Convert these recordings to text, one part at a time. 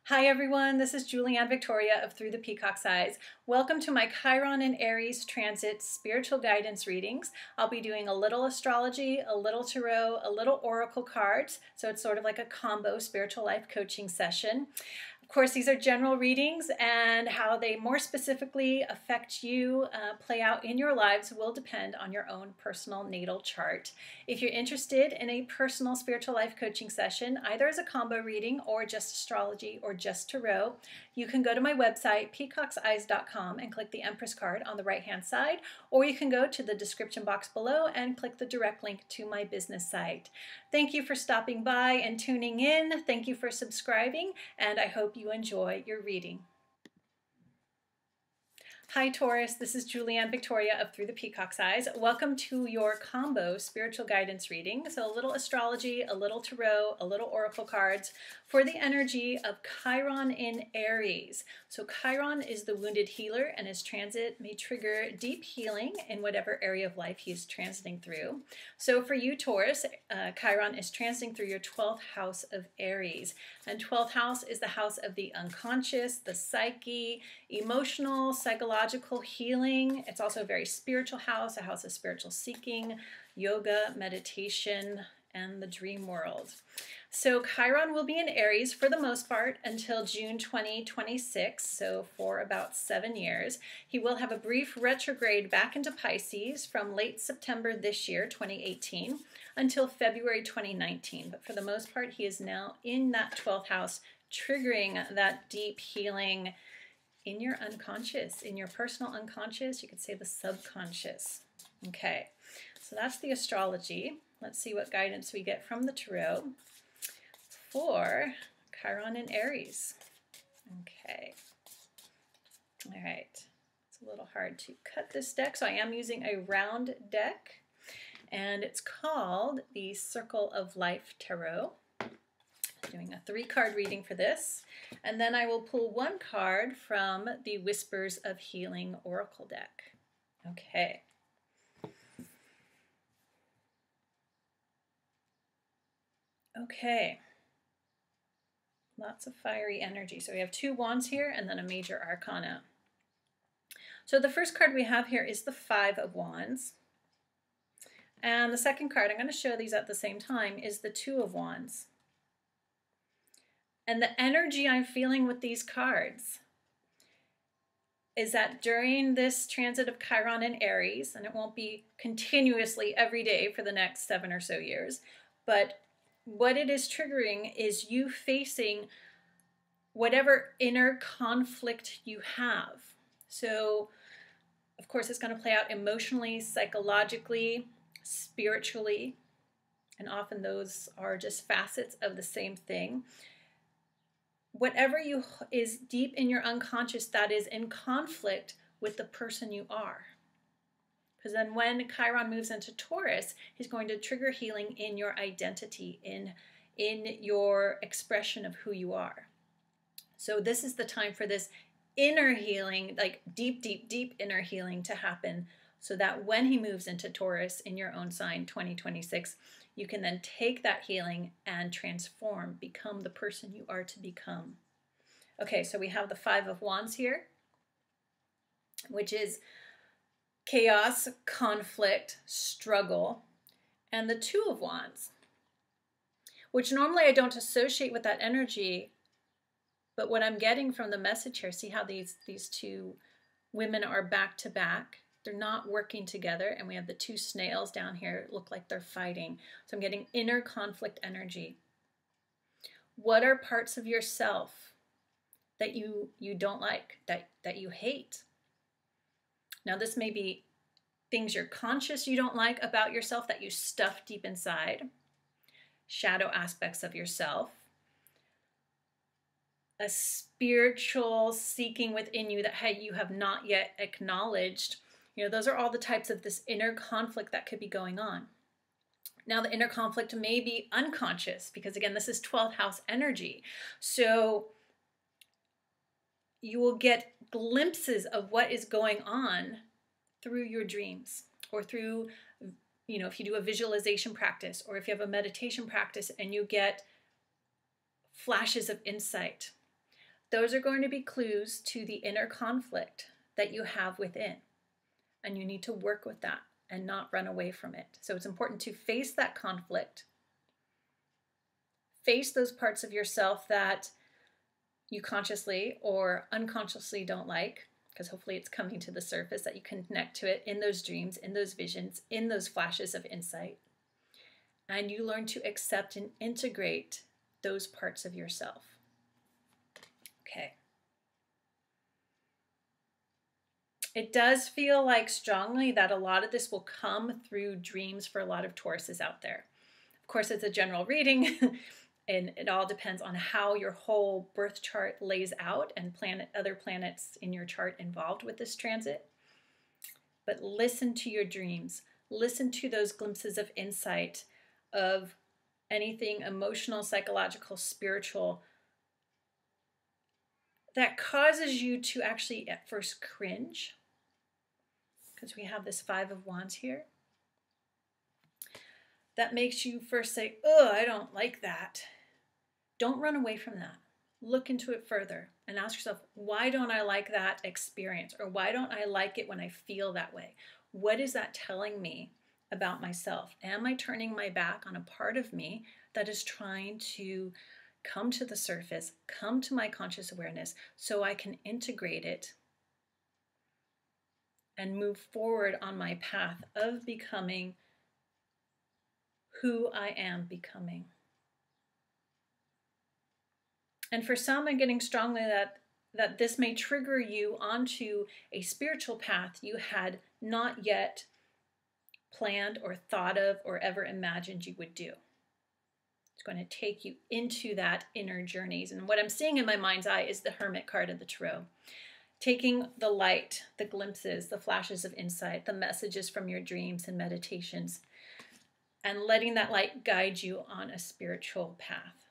Hi everyone, this is Julianne Victoria of Through the Peacock's Eyes. Welcome to my Chiron and Aries transit spiritual guidance readings. I'll be doing a little astrology, a little tarot, a little oracle cards, so it's sort of like a combo spiritual life coaching session. Of course, these are general readings, and how they more specifically affect you, play out in your lives, will depend on your own personal natal chart. If you're interested in a personal spiritual life coaching session, either as a combo reading or just astrology or just tarot, you can go to my website, peacockseyes.com, and click the Empress card on the right-hand side, or you can go to the description box below and click the direct link to my business site. Thank you for stopping by and tuning in. Thank you for subscribing, and I hope you enjoy your reading. Hi Taurus, this is Julianne Victoria of Through the Peacock's Eyes. Welcome to your combo spiritual guidance reading. So a little astrology, a little tarot, a little oracle cards for the energy of Chiron in Aries. So Chiron is the wounded healer, and his transit may trigger deep healing in whatever area of life he is transiting through. So for you Taurus, Chiron is transiting through your 12th house of Aries. And 12th house is the house of the unconscious, the psyche, emotional, psychological healing. It's also a very spiritual house, a house of spiritual seeking, yoga, meditation, and the dream world. So Chiron will be in Aries for the most part until June 2026, so for about 7 years. He will have a brief retrograde back into Pisces from late September this year, 2018, until February 2019. But for the most part, he is now in that 12th house, triggering that deep healing in your unconscious, in your personal unconscious. You could say the subconscious. Okay, so that's the astrology. Let's see what guidance we get from the tarot for Chiron and Aries. Okay. All right. It's a little hard to cut this deck, so I am using a round deck, and it's called the Circle of Life Tarot. Doing a 3-card reading for this, and then I will pull 1 card from the Whispers of Healing Oracle deck. Okay. Okay. Lots of fiery energy. So we have 2 wands here and then a major arcana. So the first card we have here is the 5 of Wands. And the second card, I'm going to show these at the same time, is the 2 of Wands. And the energy I'm feeling with these cards is that during this transit of Chiron and Aries, and it won't be continuously every day for the next 7 or so years, but what it is triggering is you facing whatever inner conflict you have. So, of course, it's going to play out emotionally, psychologically, spiritually, and often those are just facets of the same thing. Whatever is deep in your unconscious that is in conflict with the person you are. Because then when Chiron moves into Taurus, he's going to trigger healing in your identity, in your expression of who you are. So this is the time for this inner healing, like deep, deep, deep inner healing to happen, so that when he moves into Taurus in your own sign, 2026, you can then take that healing and transform, become the person you are to become. Okay, so we have the 5 of Wands here, which is chaos, conflict, struggle, and the 2 of Wands, which normally I don't associate with that energy, but what I'm getting from the message here, see how these 2 women are back to back. They're not working together, and we have the 2 snails down here look like they're fighting. So I'm getting inner conflict energy. What are parts of yourself that you don't like, that you hate? Now this may be things you're conscious you don't like about yourself that you stuff deep inside, shadow aspects of yourself, a spiritual seeking within you that you have not yet acknowledged. You know, those are all the types of this inner conflict that could be going on. Now, the inner conflict may be unconscious because, again, this is 12th house energy. So you will get glimpses of what is going on through your dreams, or through, you know, if you do a visualization practice, or if you have a meditation practice and you get flashes of insight. those are going to be clues to the inner conflict that you have within. And you need to work with that and not run away from it. So it's important to face that conflict. Face those parts of yourself that you consciously or unconsciously don't like, because hopefully it's coming to the surface that you can connect to it in those dreams, in those visions, in those flashes of insight. And you learn to accept and integrate those parts of yourself. Okay. It does feel like strongly that a lot of this will come through dreams for a lot of Tauruses out there. Of course, it's a general reading, and it all depends on how your whole birth chart lays out and other planets in your chart involved with this transit. But listen to your dreams. Listen to those glimpses of insight, of anything emotional, psychological, spiritual, that causes you to actually at first cringe, because we have this Five of Wands here. That makes you first say, oh, I don't like that. Don't run away from that. Look into it further and ask yourself, why don't I like that experience? Or why don't I like it when I feel that way? What is that telling me about myself? Am I turning my back on a part of me that is trying to come to the surface, come to my conscious awareness so I can integrate it and move forward on my path of becoming who I am becoming? And for some, I'm getting strongly that this may trigger you onto a spiritual path you had not yet planned or thought of or ever imagined you would do. It's going to take you into that inner journeys. And what I'm seeing in my mind's eye is the Hermit card of the Tarot. Taking the light, the glimpses, the flashes of insight, the messages from your dreams and meditations, and letting that light guide you on a spiritual path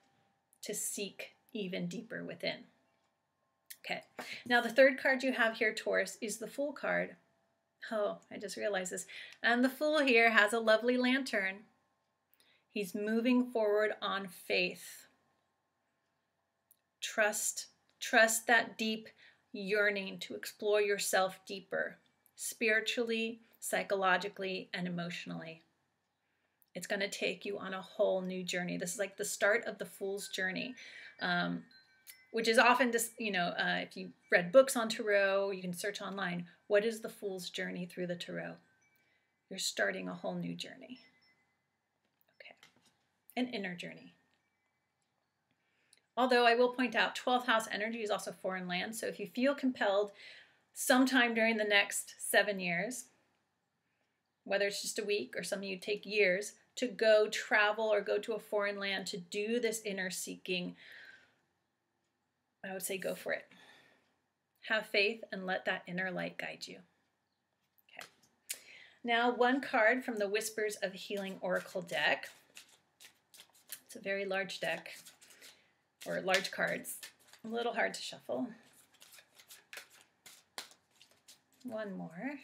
to seek even deeper within. Okay, now the third card you have here, Taurus, is the Fool card. Oh, I just realized this. And the Fool here has a lovely lantern. He's moving forward on faith. Trust that deep yearning to explore yourself deeper, spiritually, psychologically, and emotionally. It's going to take you on a whole new journey. This is like the start of the Fool's journey, which is often just, if you read books on Tarot, you can search online, what is the Fool's journey through the Tarot? You're starting a whole new journey. Okay, an inner journey. Although I will point out 12th house energy is also foreign land. So if you feel compelled sometime during the next 7 years, whether it's just a week or some of you take years, to go travel or go to a foreign land to do this inner seeking, I would say go for it. Have faith and let that inner light guide you. Okay. Now, one card from the Whispers of Healing Oracle deck. It's a very large deck, or large cards. A little hard to shuffle. One more.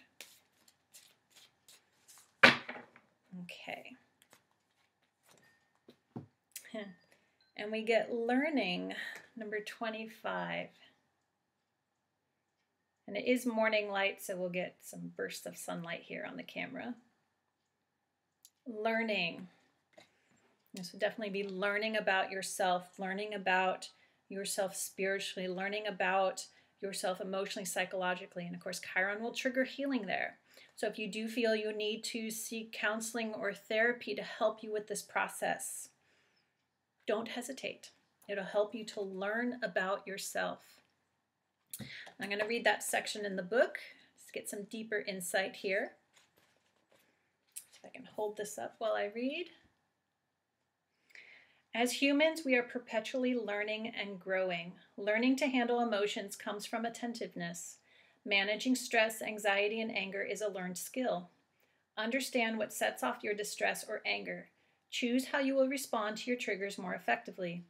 Okay. And we get learning, number 25. And it is morning light, so we'll get some bursts of sunlight here on the camera. Learning. This would definitely be learning about yourself, learning about yourself spiritually, learning about yourself emotionally, psychologically. And of course, Chiron will trigger healing there. So if you do feel you need to seek counseling or therapy to help you with this process, don't hesitate. It'll help you to learn about yourself. I'm going to read that section in the book. Let's get some deeper insight here. If I can hold this up while I read. As humans, we are perpetually learning and growing. Learning to handle emotions comes from attentiveness. Managing stress, anxiety, and anger is a learned skill. Understand what sets off your distress or anger. Choose how you will respond to your triggers more effectively.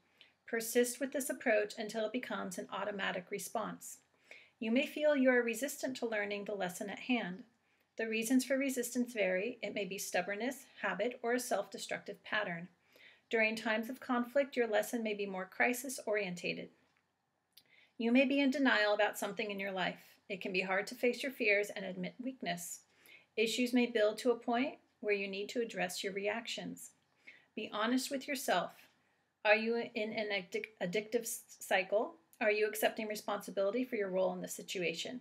Persist with this approach until it becomes an automatic response. You may feel you are resistant to learning the lesson at hand. The reasons for resistance vary. It may be stubbornness, habit, or a self-destructive pattern. During times of conflict, your lesson may be more crisis-orientated. You may be in denial about something in your life. It can be hard to face your fears and admit weakness. Issues may build to a point where you need to address your reactions. Be honest with yourself. Are you in an addictive cycle? Are you accepting responsibility for your role in the situation?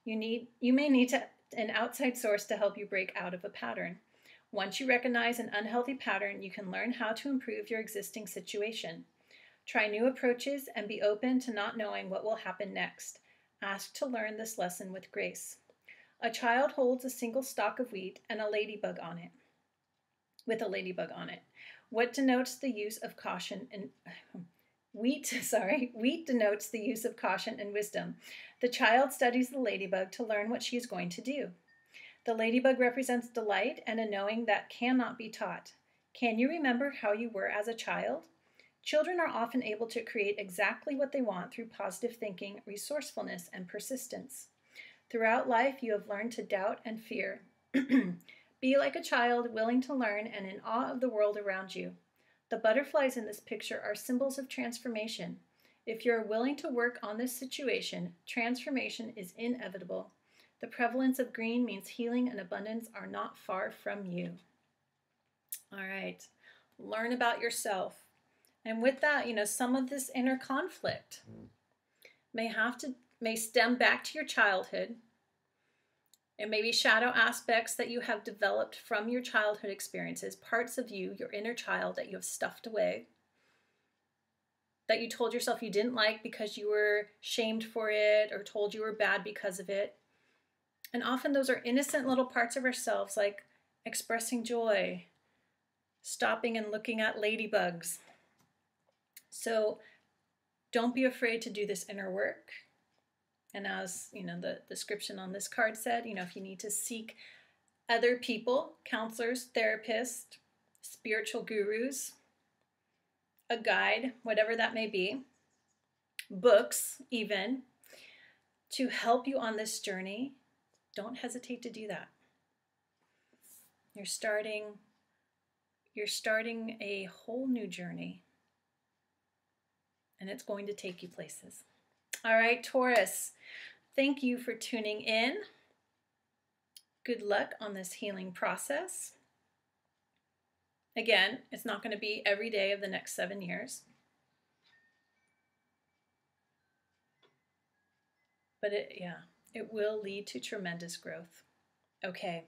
You may need an outside source to help you break out of a pattern. Once you recognize an unhealthy pattern, you can learn how to improve your existing situation. Try new approaches and be open to not knowing what will happen next. Ask to learn this lesson with grace. A child holds a single stalk of wheat and a ladybug on it, with a ladybug on it. What denotes the use of caution and wheat denotes the use of caution and wisdom. The child studies the ladybug to learn what she is going to do. The ladybug represents delight and a knowing that cannot be taught. Can you remember how you were as a child? Children are often able to create exactly what they want through positive thinking, resourcefulness, and persistence. Throughout life, you have learned to doubt and fear. Be like a child, willing to learn and in awe of the world around you. The butterflies in this picture are symbols of transformation. If you're willing to work on this situation, transformation is inevitable. The prevalence of green means healing and abundance are not far from you. All right, learn about yourself. And with that, some of this inner conflict may stem back to your childhood. It may be shadow aspects that you have developed from your childhood experiences, parts of you, your inner child that you have stuffed away, that you told yourself you didn't like because you were shamed for it or told you were bad because of it. And often those are innocent little parts of ourselves, like expressing joy, stopping and looking at ladybugs. So don't be afraid to do this inner work. And as the description on this card said, if you need to seek other people, counselors, therapists, spiritual gurus, a guide, whatever that may be, books even, to help you on this journey, don't hesitate to do that. You're starting a whole new journey, and it's going to take you places. All right, Taurus, thank you for tuning in. Good luck on this healing process. Again, it's not going to be every day of the next 7 years. But it will lead to tremendous growth. Okay.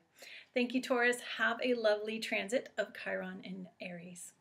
Thank you, Taurus. Have a lovely transit of Chiron in Aries.